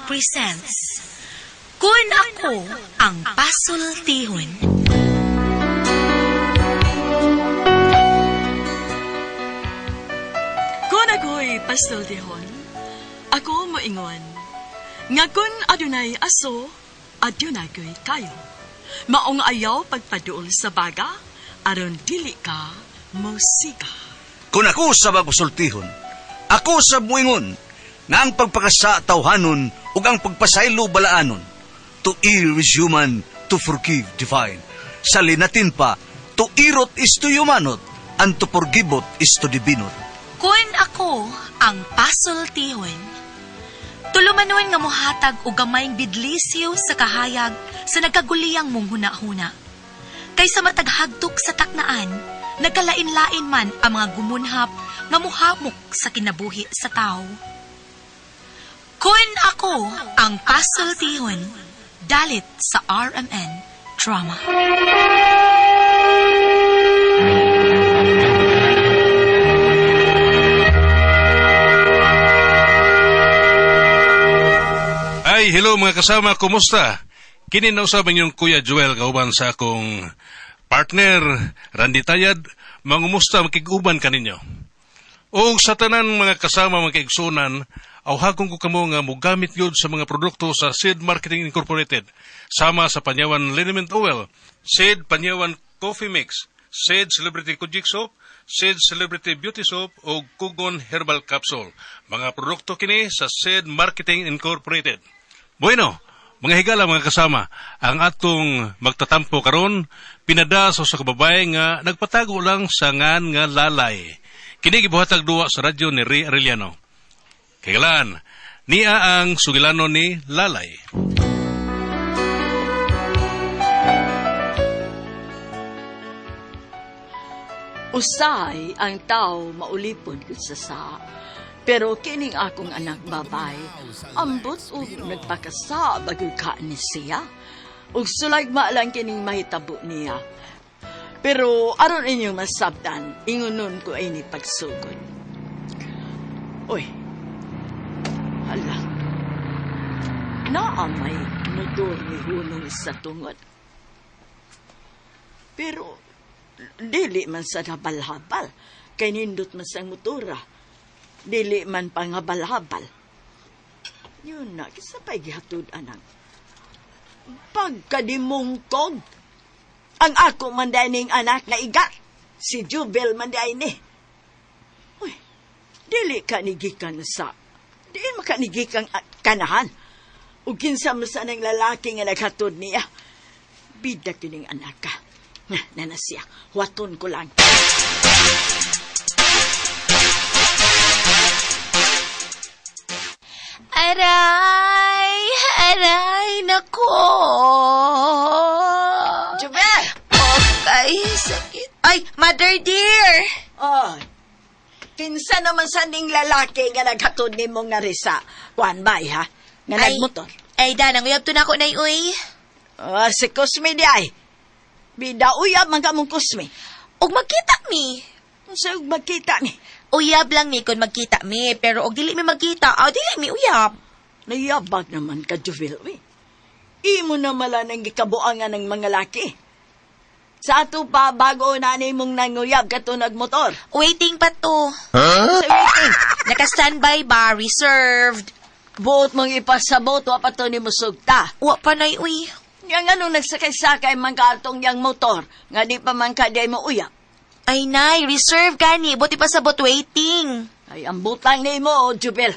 presents Kun Ako Ang Pasultihon. Kun ako'y pasultihon, ako moingon. Nga kun adunay aso, adunay ko'y kayo. Maong ayaw pagpaduol sa baga, aron dili ka musika. Kung ako sa magpasultihon, ako sa muingon, nga ang pagpakasa tawhanon ug ang pagpasaylo balaanon. To err is human, to forgive divine. Sa linatin pa, to irot is to humanot, and to forgivot is to divinot. Kun Ako Ang Pasultihon. Tulumanon nga mohatag og gamayng bidlisiw sa kahayag sa nagkaguliyang mong huna-huna. Kaysa mataghagtok sa taknaan, nagkalain-lain man ang mga gumunhap nga muhamok sa kinabuhi sa tao. Kun Ako Ang Pasultihon, dalit sa RMN Drama. Ay, hello mga kasama, kumusta? Kini na usab ang Kuya Joel kauban sa akong partner, Randy Tayad, mangumusta makiguban kaninyo. O sa tanan mga kasama mga kaigsunan, awhagong ko kamo nga mogamit yun sa mga produkto sa Seed Marketing Incorporated, sama sa Panyawan Liniment Oil, Seed Panyawan Coffee Mix, Seed Celebrity Kojic Soap, Seed Celebrity Beauty Soap o Kugon Herbal Capsule. Mga produkto kini sa Seed Marketing Incorporated. Bueno, mga higala mga kasama, ang atong magtatampo karon pinadaso sa kababay nga nagpatago lang sa ngan nga lalay. Kini gibuhatag duwa sa radyo ni Ray Arellano. Kailan, niya ang sugilano ni Lalay. Usay ang tao maulipod sa pero kining akong anak babay, ambot ug nagpakasa bagyod ka ni siya. Ug sulay maalang kining mahitabo niya. Pero aron inyong masabdan, ingunon ko ay ni pagsugod. Uy, hala, naamay motor ni hunong sa tungod. Pero dili man sa nabal-habal, kay nindot man sa motora. Dili man panghabal-habal. Yun na, kisa pa'y gihatod, anak. Pagkadimungtog, ang ako mandaning anak na iga, si Jubel mandayni. Uy, dili ka nigikan sa, dili makanigikan kanahan. O kinsa mo sa ng lalaki nga naghatod niya. Bida kining anak ka. Nanasya, waton ko lang. Aray, nako. Jubel! Okay, sakit. Ay, mother dear. Oh, kinsa naman sa ning lalaki nga naghatod ni mong narisa? Kuan bay, ha? Nga Ay, nagmotor. Ay, danang uyab to na ako na uy. Si Kusmi di ay. Bida uyab man ka mong Kusmi. Og magkita mi. Sa magkita ni. Uyab lang mi kung magkita mi, pero og dili mi magkita, dili mi uyab. Nayabag naman ka, Juvil. Imo na mala ng gikabuangan ng mga laki. Sa ato pa, bago nanay mong nanguyab ka to nagmotor. Waiting pa to. Sa waiting. Naka-standby ba? Reserved. Buot mong ipasabot, wa pa to ni musugta. Wa pa na uy. Yang anong nagsakay-sakay man ka atong yang motor, nga di pa man ka di mo uyab. Ay, nay, reserve gani. Buti pa sabot waiting. Ay, ang butang ni mo, Jubel.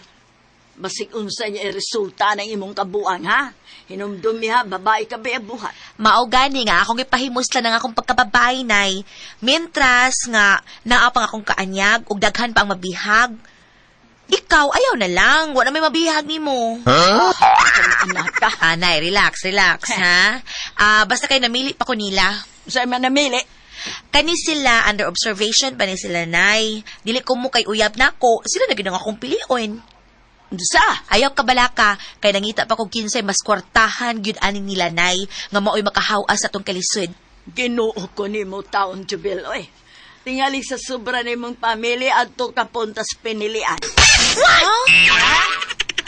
Basig unsa niya resulta ng imong kabuang, ha? Hinumdumi ha, babae ka ba buhat? Mao gani nga akong ipahimusla ng akong pagkababay, nay. Mintras nga naapang akong kaanyag ug daghan pa ang mabihag. Ikaw, ayaw na lang. Wala may mabihag ni mo. Anak ka. Nay, relax, ha? Basta kayo namili pa ko nila. Sa'yo man namili. Kani sila, under observation pa ni sila, nay. Dili ko mo kay uyab na ko, sila na ginang akong pilion. Sa? Ayaw kabalaka, kay nangita pa kong kinsay mas kwartahan gyud ani nila, nay, nga maoy makahawas sa tong kalisod. Ginoo ko ni mo taon, Jubel, oy. Tingali sa sobra ni mong pamilya at to kapuntas pinilian. What?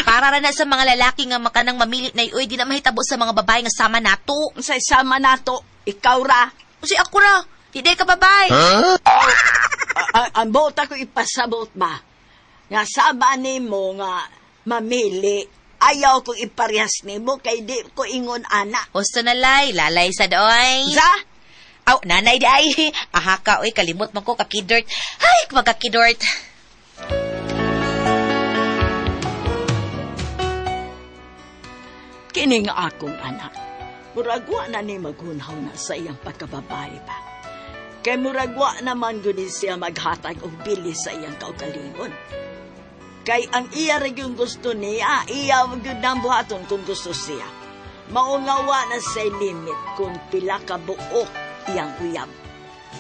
Para ra na sa mga lalaki nga makanang mamilit na uy, di na mahitabo sa mga babae nga sama nato. Sa sama nato, ikaw ra. Kasi ako ra, di day ka babae. Ang buot ako ipasabot ba? Nga sama ni mo nga mamili. Ayaw ko iparehas ni mo kay di ko ingon anak. Gusto na lalay sa doy. Sa? Aw, nanay di ay. Aha ka, uy, kalimot man ko kakidort. Ay, magkakidort. Kining akong anak. Muragwa na ni maghunhaw na sa iyang pagkababae ba? Kay muragwa naman gunin siya maghatag og bilis sa iyang kaugalingon. Kay ang iya rin yung gusto niya, iya yun ang buhaton kung gusto siya. Maungawa na sa limit kung pila ka buok iyang uyab.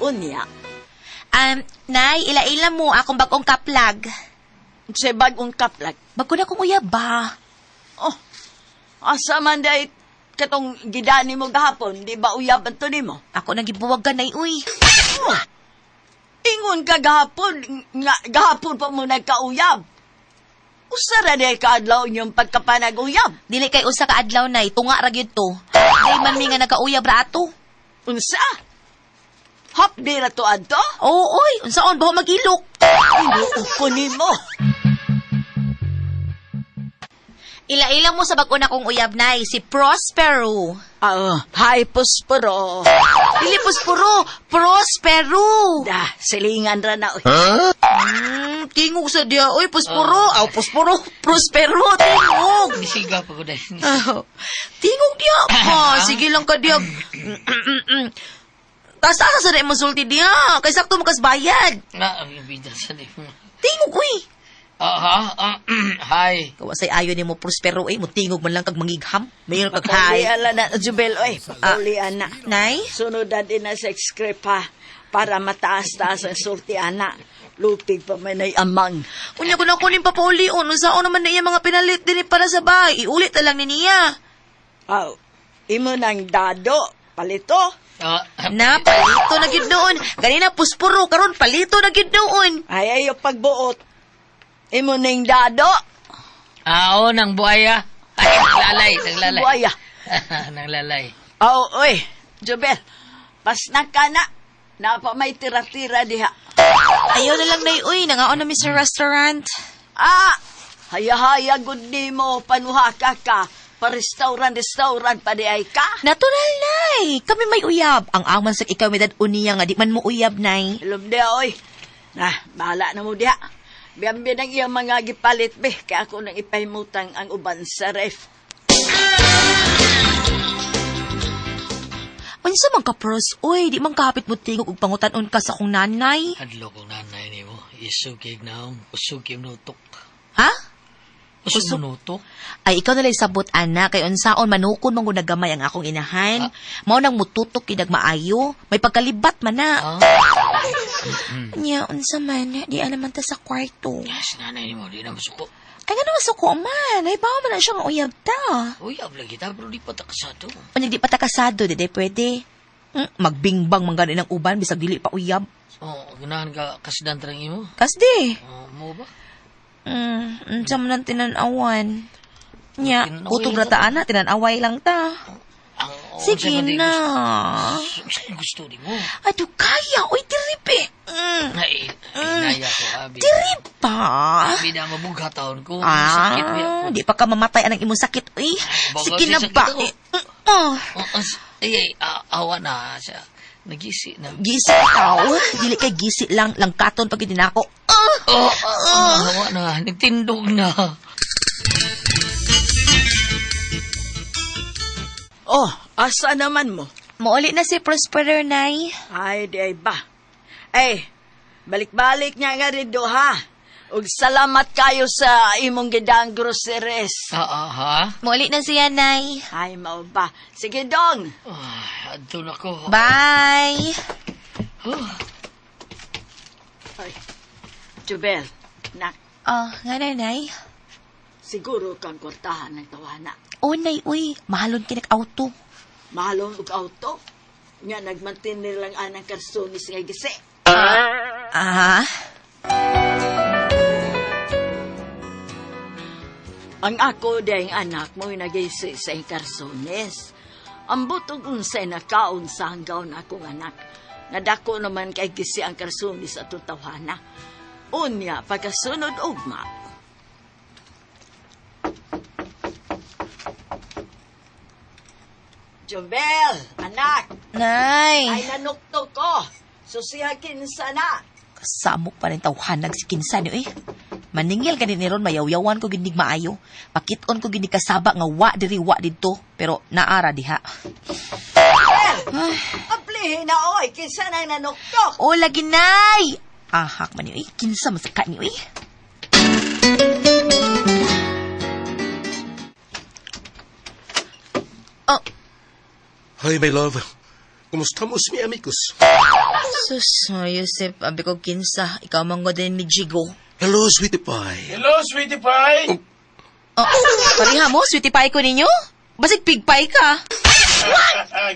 Unya, Nay, ila-ila mo akong bagong kaplag. sa bagong kaplag. Bago na kong uyab ba? Oh, asa man dahil katong gidani mo gahapon, di ba uyab ang ni mo? Ako nang gibuwagan nay, uy. Oh, ingon ka gahapon, nga, gahapon pa mo nagkauyab. Usara na kaadlaw niyong pagkapanag-uyab. Dili kay usa ka adlaw nay, tunga ra gyud to. Day man mi nga nakauyab ra ato. Unsa? Hapdi na to adto? Oo, uy, unsaon ba magilok? Inuok ko ni mo. Ila-ila mo sa bag-o na kong uyab nay, si Prospero. Hi, Puspuro. Dili Prospero, Prospero. Da, silingan ra na. Tingog sa dia, uy, Prospero. Aw, Prospero, Prospero, tingog. Bisiga pa ko dahil. Tingog dia. Sige lang ka dia. Kasa ka sa mo sulti dia. Kay sakto mo kas bayad. Na, ang ibida sa mo. Tingog, uy. Hi. Kawasay ayo ni mo Prospero, mo tingog man lang kag mangigham. Mayon kag hay. Paulian na, Jubel, oy. Paulian na. Nay? Sunod na din na sa script ha. Para mataas-taas ang sulti anak. Lupig pa man ay amang. Unya ko na kunin pa paulion. Unsaon naman na iya mga pinalit din para sa bahay. Iulit na lang ni niya. Imo nang dado. Palito. Na, palito na gyud noon. Ganina Puspuro, karon palito na gyud noon. Ay, ayo pagbuot. Imo ning dado. Oo, nang buhaya. Ay, naglalay. Buaya. Naglalay. Oy. Jubel. Pas na ka na. Napa may tira-tira diha. Ayaw na lang nay, uy. Nangaon na mi sa restaurant. Haya-haya good ni mo. Panuha ka. Pa-restaurant pa di ay ka. Natural, nay. Kami may uyab. Ang aman sa ikaw medad uniya nga di man mo uyab, nay. Ilom diha, oy. Bahala na mo diha. Biyambi ng iyang mga gipalit, be. Kaya ako nang ipahimutang ang uban sa ref. Unsa man ka, Pros? Uy, di man kapit mo tingog ug pangutanon ka sa akong nanay. Hadlo kong nanay ni mo. Isugig na ang usugig nutok. Ha? Usug nutok? Ay, ikaw nalang sabot, ana. Kay unsaon manukon mong nagamay ang akong inahan. Mao nang mututok kinag maayo. May pagkalibat man na. Nya, unsa man. Di naman ta sa kwarto. Yes, nanay ni mo. Di na masuko. Ay, nga naman suko man. Ay, bawa man na siya nga uyab ta. Uy, abla kita, pero di pa takasado. Unya, di pa ta kasado, di pwede. Magbingbang man gani ng uban, bisag dili pa uyab. Ganahan ka kasidan tarang imo? Kasdi. Mo ba? Unsa man ang tinanawan. Nya, Tinanaway kutog lang na ta, ana. Tinanaway lang ta. Sige unsa man di na. Saan gusto di mo? Aduh, kaya. Uy, tiripi. Ay, naya ko, abi. Tiripa. Abi na mabugha taon ko. Sakit mo ako. Di pa ka mamatay anang imong sakit. Uy, baga sige si na sakit ba? ako. Ay, awa na siya. Nagisi na. Gisi ikaw. Dili kay gisi lang. Langkaton pag hindi na ako. Awa na. Nagtindog na. Asa naman mo? Mauli na si Prospero, nay. Ay, di ay ba? Balik-balik niya nga rin do, ha? Ug salamat kayo sa imong gidang groceries. Ha? Mauli na siya, nay. Ay, mao ba? Sige, dong. Adto na ko. Bye. Ay, Jubel, nak, Nga na, nay. siguro kang kortahan ng tawana. Nay, uy. Mahalon kinig-auto. Mahalong og auto. Nga nagmantin nilang anang karsonis nga gisi. Ang ako dahing anak mo nagisi sa Incarsones. Ang butog unsay nakaon sa hanggaw na akong anak. Nadako naman kay gisi ang Carsones at tutawhana. Unya, pagkasunod ugma. Jobel, anak, ay Nay, nanukto ko. Susihakin sana. kasamo pa rin tawhanag si kinsa niyo eh. Maningil ganin ni ron, mayawyawan ko ginig maayo. Pakiton ko ginig kasaba nga wa diri wa dito. Pero naara diha. Aplihin na oy, kinsa nang nanuktok. O, lagi nay! Ahak man niyo eh. Kinsa masaka niyo eh. Oh, Hi, my love. Kumusta mo si amigos? sus, Yusef, abi ko kinsa. Ikaw manggo din ni Jigo. Hello, sweetie pie. Hello, sweetie pie! Oh, pariha mo, sweetie pie ko ninyo? Basig pigpay ka.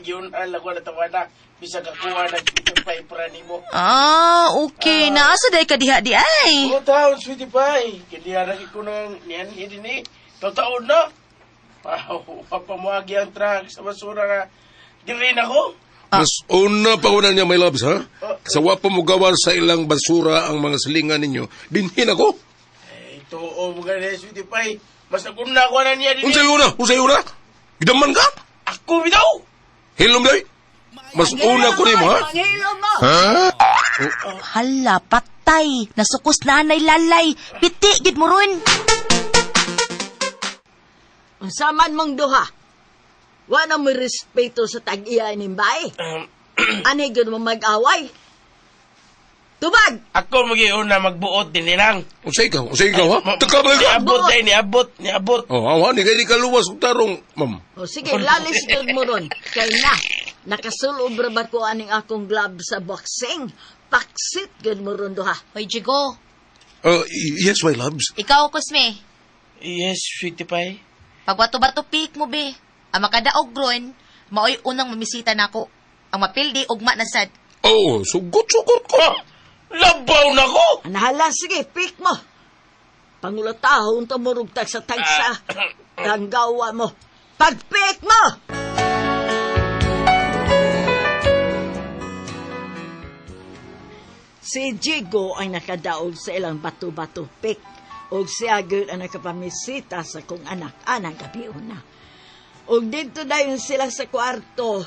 Yun, alam ko na tawa na. Bisa kakuha ng sweetie pie para ni mo. Ah, okay. Naasa day ka diha di ay. Oo, taon, sweetie pie. Kaya haraki ko ng niyan din eh. Taon na. Papamuagi ang truck sa basura nga. Dirin ako. Mas una pa una niya, my loves, ha? Kasawa pa mo gawan sa ilang basura ang mga silingan ninyo. Binhin ako. Ito, mga na sweetie pie. Mas naguna ko na niya din Unsay una? Unsay una? Gidaman ka? Ako bitaw! Hilom day? Mas una ko ni mo, ha? Panghilo mo. Hala, patay. Nasukos na anay lalay. Piti, gid mo ron. Saman mong duha. Wala mo respeto sa tag-iya ni bay. Ani gud mo mag-away. Tubag! Ako magiuna magbuot din nilang. Unsay ikaw? Unsay ikaw, ha? Taka ba ka? Niabot tayo, niabot. Oh, awa, ni kaya di ka luwas og tarong, ma'am. O sige, lalis gud mo ron. Kay na, nakasulobra ba ko aning akong glove sa boxing? Paksit gud mo ron duha. Hoy, Jigo. Yes, my loves. Ikaw, Kusme. Yes, sweetie pie. Pagbato-bato pick mo, be. Ang makadaog ron, maoy unang mamisita na ako. Ang mapildi, ugma na sad. Oh, sugot-sugot ko. Labaw na ko! Anahala, sige, pick mo. Pangulatahon to murugtag sa tagsa. Tanggawa mo. Pag-pick mo! Si Jigo ay nakadaog sa ilang bato-bato pick. O siya gud ang nakapamisita sa kong anak, anang gabiuna. O dito dayon sila sa kwarto.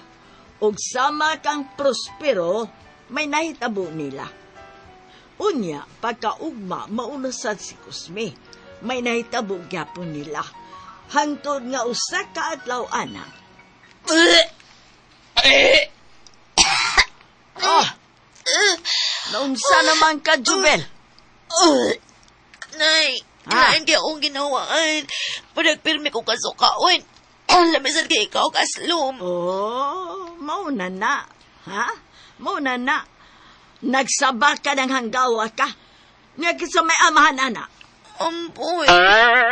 O sama kang prospero, may nahitabo nila. Unya, pagkaugma, maunasad si Kusme. May nahitabo gyapon nila. Hangtod nga usa ka adlaw anak. Naunsa naman ka, Jubel? Nay, Ah. kaya akong ginawaan. Panagpirmi ko kasukaon. Lamisan kay ikaw, kaslum. Oh, mauna na. Ha? Mauna na. Nagsaba ka ng hanggawa ka. Nagkit sa may amahan, anak. Amboy,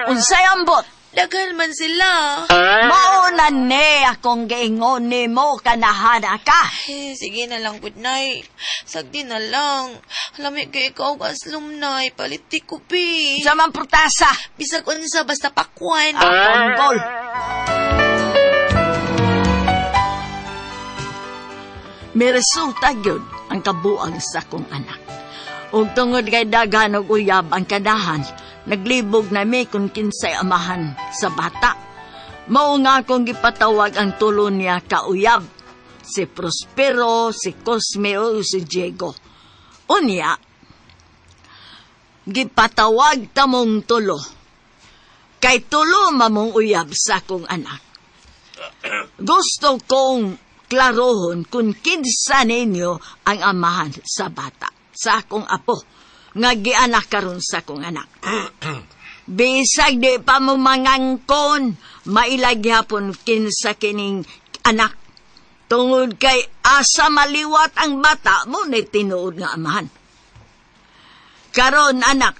Unsay ambot? dagan man sila. Mauna ne akong giingon ni mo kanahana ka. Eh, sige na lang, good night. Sagdi na lang. Lamig kay ikaw, kaslum, nay. Paliti ko, pi. Sa man prutasa. Bisag unsa, basta pakwan. Ponggol. May resulta yun ang kabuang sa kong anak. Ug tungod kay daghan og uyab ang kadahan, naglibog na may kung kinsay amahan sa bata. Mao nga akong gipatawag ang tulo niya kauyab. Si Prospero, si Cosme o si Diego. Unya, gipatawag tamong tulo. Kay tulo mamong uyab sa kong anak. Gusto kong klarohon kung kinsa ninyo ang amahan sa bata. Sa akong apo, nga gianak karon sa akong anak. Bisag di pa mo mangangkon, mailagyapon kinsa kining anak. Tungod kay asa maliwat ang bata mo na tinuod nga amahan. Karon anak,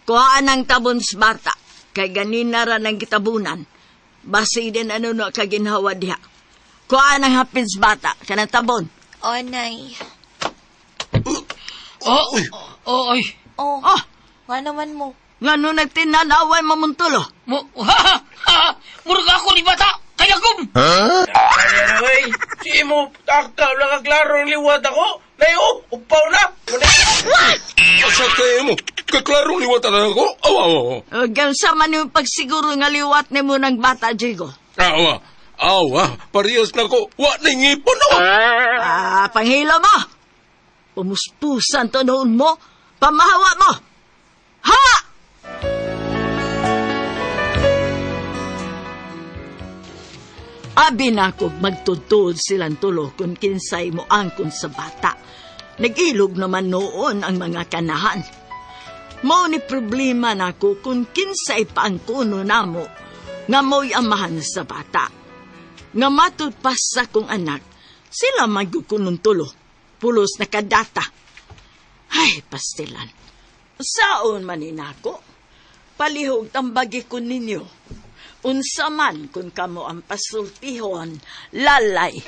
kuhaan ang tabon sa bata, kay ganina ra ng kitabunan. Basi din ano no kaginhawa diha. Kuhaan ang hapin sa bata, kanang tabon. O, nay. Ay. Oh, Oh, nga naman mo. Nga no nagtinanawan mamuntulo. Murag ako ni bata, kaya kum! Kaya oy, si mo takta nakaklaro ang liwat ako. Nayo, upaw na. Asa kayo mo? Kaklarong liwatan na ako? Awa. Gansa man yung pagsiguro nga liwat ni mo ng bata, Jigo. Awa. Parehas na ko. Wa na ngipon ako. Panghila mo. Pumuspusan to noon mo. Pamahawa mo. Hawa! Abi na ko magtutod silang tulo kung kinsay mo angkon sa bata. Nag-ilog naman noon ang mga kanahan. Mao ni problema na ko kung kinsay pa ang kuno namo nga mo'y amahan sa bata. Nga matutpas sa kong anak, sila magkukunong tulo. Pulos na kadata. Ay, pastilan. Saon manin ako? Palihog tambagi ko ninyo. Unsa man kung kamo ang pasultihon, lalay.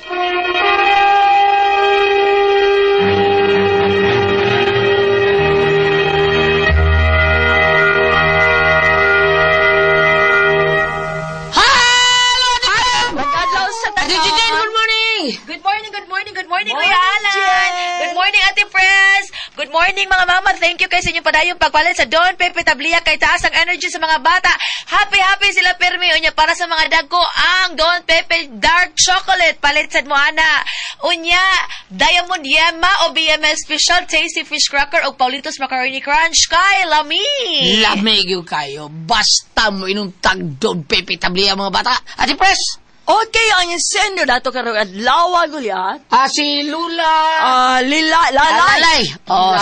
Good morning, Kuya Alan. Good morning, Ate Pres. Good morning, mga mama. Thank you kay sa inyong padayong pagpalit sa Don Pepe Tablia kay taas ang energy sa mga bata. Happy sila pirmi. Unya, para sa mga dagko, ang Don Pepe Dark Chocolate. Palit sa Moana. Unya, Diamond Yema o BMS Special Tasty Fish Cracker o Paulitos Macaroni Crunch kay Lami. Lamig yung kayo. Basta mo inong tag Don Pepe Tablia mga bata. Ate Pres! Okay, ang sender dato karong adlaw gulyat. Si Lula. Lalay.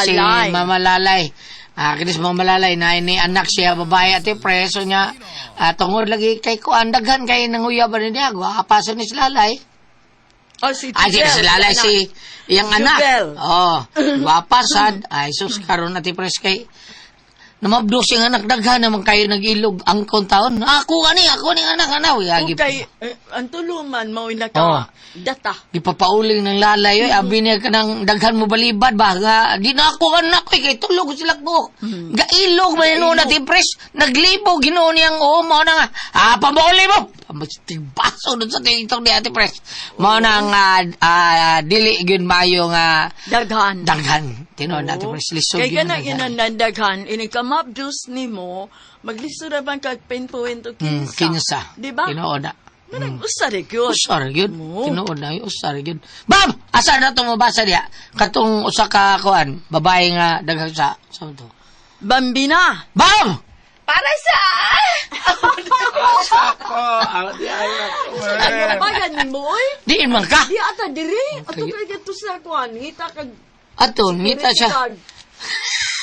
Si Mama Lalay. Kinis Mama Lalay na ini anak siya babae Ate Pres. So niya, tungod lagi kay kuan daghan kay nanguya ba niya. Guwapasan ni si Lalay. Si si Lalay si iyang anak. Guwapasan. Sus karon Ate Pres kay namabdo siyang anak daghan naman kayo nag-ilog ang taon. Ako ni anak anaw. Okay, ang tuluman mo naka data. Ipapauling ng Lalay, abi niya ka ng daghan mo balibad ba? Di na ako anak kay tulog sila ko. Gailog man yun natin pres. Naglibo, ginoon niyang mo na nga. Pamuli mo! Baso doon sa TikTok ni Ate Pres. Mo nang dili yun mayo nga daghan. Tinoon na Ate Pres. Lisod kaya yun. Kaya na daghan. Inikam-abdus ni mo, maglisod na bang kagpinpuin to kinsa. Kinsa. Diba? Tinoon na. Usari yun. Usari yun. Tinoon na yun. Usari yun. Bam! Asa na itong mabasa niya? Katong usa ka kuan, babae nga daghan sa ito. Bambina. Bam! Para sa... Bagan ni mo, oy? Diin man ka. Di ata diri. Ato kaya to sa kuan. Ngita kag... Ato, ngita siya.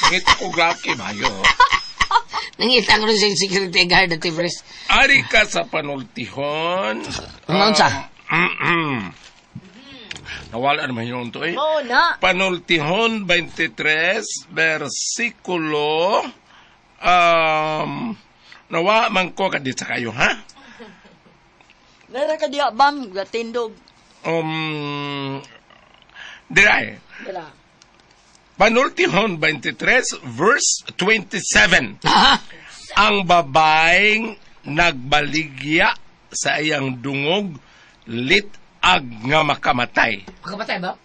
Ngita ko glaki mayo. Nangita ko rin sa security guard at Pres. Ari ka sa panultihon. Ano sa? Nawala naman yun to eh. Oo na. Panultihon 23, versikulo... nawa man ko kadit sa kayo, ha? Nara ka diya, bam, gatindog. Diray. Dira. Panultihon 23, verse 27. Ha? Ang babaeng nagbaligya sa iyang dungog, litag nga makamatay. Makamatay ba?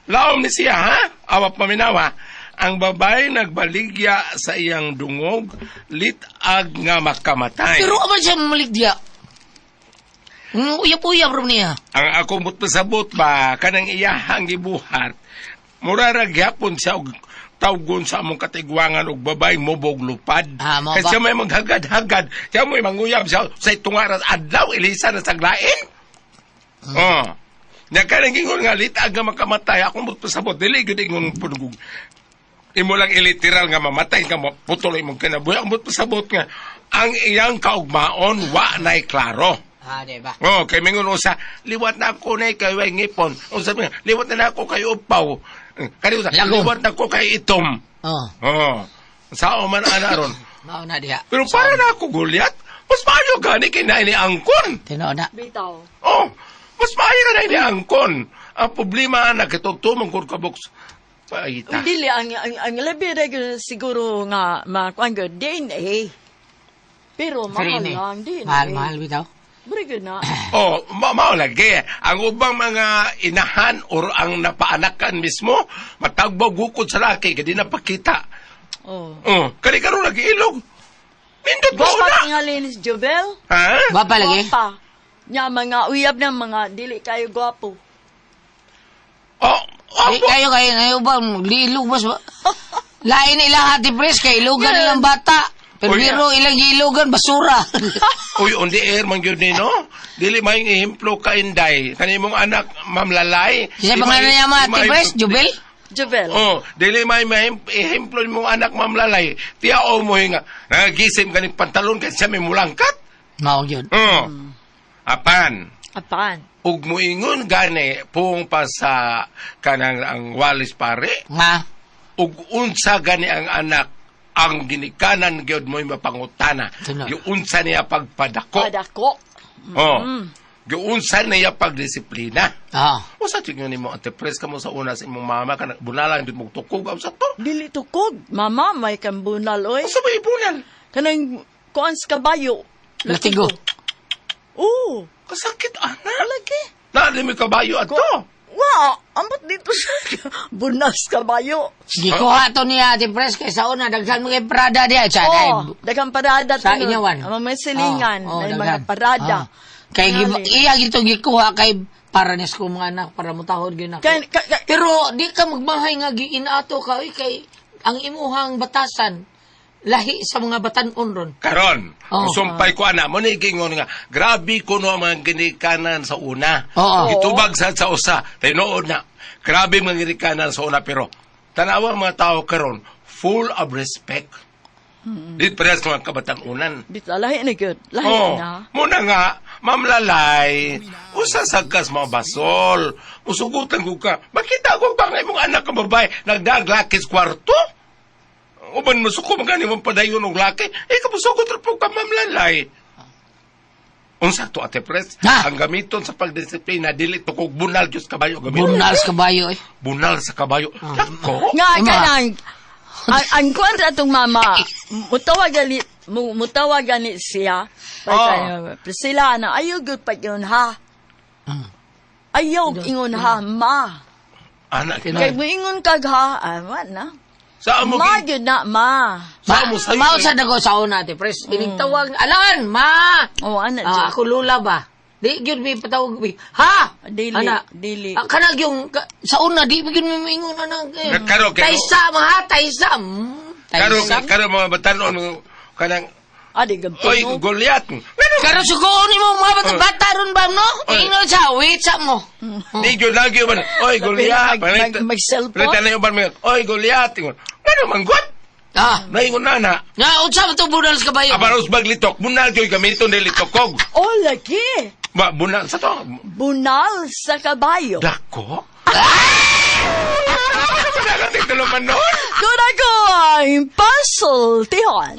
Laom ni siya, ha? Awa paminawa. Ang babae nagbaligya sa iyang dungog, litag nga makamatay. Pero aman siya maligya. Uyap-uyap rin niya. Ang ako mutpasabot ba, kanang iyahang gibuhat, murarag yapon siya og tawgon sa among katigwangan og babae mobog lupad. Mo Kasi siya may maghagad-hagad, siya may manguyab siya sa itungaran adlaw, ilisa na saglain. Kanang ingon nga, litag nga makamatay, ako mutpasabot, dili gud ingon punugog. Imo lang iliteral nga mamatay nga putuloy mong kinabuhi. Ang pasabot nga, ang iyang kaugmaon, wa na'y klaro. Diba? Kay mingon usa, liwat na ako na'y kayo ay ngipon. O sabi nga, liwat na ako kayo upaw. Kaya usa, liwat na ako kay itom. Sao man anaron. Mao na diha. Pero para na ako gulyat, mas maayo gani kay na ini angkon. Tinoon na. Bitaw. Mas maayo ka na ini angkon. Ang problema na kitugtumong kung kabuks, Paita. Dili, ang labi regular siguro nga, makuan ko, DNA. Pero mahal Free lang, DNA. Mahal bitaw. Very na. Oh, mao lagi. Ang ubang mga inahan or ang napaanakan mismo, matagbaw gukod sa laki, kadi napakita. Oh. Kani karon lagi ilog. Nindot mo Gwapa na. tingali ni Jovel. Ha? Ba lagi? Gwapa. Nya mga uyab ng mga dili kayo gwapo. Oh, Kayo ba, liilog ba? Lain ilang Ate Pres, kay ilugan ilang bata. Pero Uy, biro ilang ilugan, basura. uy, on the air man gyud ni no. Dili may ehemplo ka inday. Kanimong anak mamlalay. Siya pangalan niya mga Ate Pres, Jubel? Jovel. Oh, dili may ehemplo mong anak mamlalay. Tiao mo nga. Nagisim ka ni pantalon kasi siya may mulangkat. Mao yun. Apan. Apan. Ug moingon gani pung pa sa kanang ang walis pare. Nga. Ug unsa gani ang anak ang ginikanan gyud mo'y mapangutana. Tuna. Yung unsa niya pagpadako. Padako. Oh. Yung unsa niya pagdisiplina. Ah. O sa tingin nimo Ate Pres kamo sa una sa imong mama kana bunalang di mo tukog ang sa to. Dili tukog. Mama, may kambunal, oy. Sa may bunal. Kanang kuan sa kabayo. Latigo. Oo. Kasakit ana. Lagi. Na mi kabayo ato. Wow, ambot dito sa bunas kabayo. Gikuha to niya Ate Pres, kay sa una, daghan mga parada diya. Oh, dagang parada Sa tinud. inyawan. Ang mga silingan, Oh, may daghan. mga parada. Kay Ngali. iya gito gikuha kay para nes ko mga anak para mutahod gyud ako. Pero di ka magmahay nga giinaato ka oy, kay ang imuhang batasan lahi sa mga batan-on ron. Karon, Oh. sumpay ko ana mo ni gingon nga grabe kuno ang mga ginikanan sa una. Oo. Itubag sa usa. Tinuod na. Grabe mga ginikanan sa una pero tanawa ang mga tao karon full of respect. Di parehas mga kabatan-unan. Bita, lahi na good. Lahi Oh, na. muna nga, mamlalay, usasagkas mga basol, usugutan ko ka, makita ko ba nga imong anak ka babae, nagdaglakis kwarto? Uban mo suko, magani mong padayon ng laki, kapusugot rin po ka mamlalay. Unsa to Ate Pres, Ha? ang gamiton sa pagdisiplina, dili to kog bunal Diyos kabayo gamiton. Bunal sa kabayo eh. Bunal sa kabayo. Lako? Nga Ima. kanang ang kwanta tong mama mutawag gani siya Priscilla na ayaw good pa yun ha ayaw ingon ha ma Anak, kay mo ingon kag ha awan na sa amo ma yun na ma sa amo sa'yo. Mao sa dago sa una Ate Pres. Inigtawag, alan, ma! oh ana Ah, ako lula ba? Di gyud mi patawag mi. Ha? Dili, Ana, dili. Kanag yung sa una di gyud mi mingon anak. Karo, Taysa mga taysa. Karo mga batanon, kanang, adi gamto oy, no Goliath. Karo sugoon mo mga bata ron ba no? Oy. Ingon sa wait sa mo. Di yun lagi man. Oy, Goliath. May cellphone? Palita na yung ban mo. Oy, Goliath. Ano, manggot? Ah, Naingon na na. nga unsa mo to bunal sa kabayo? Aparos baglitok. Bunal kyo'y gamiton na litokog. oh lagi Ba, bunal sa to. bunal sa kabayo Dako? Panagat ito naman nun. Doon ako ang puzzle, tihon.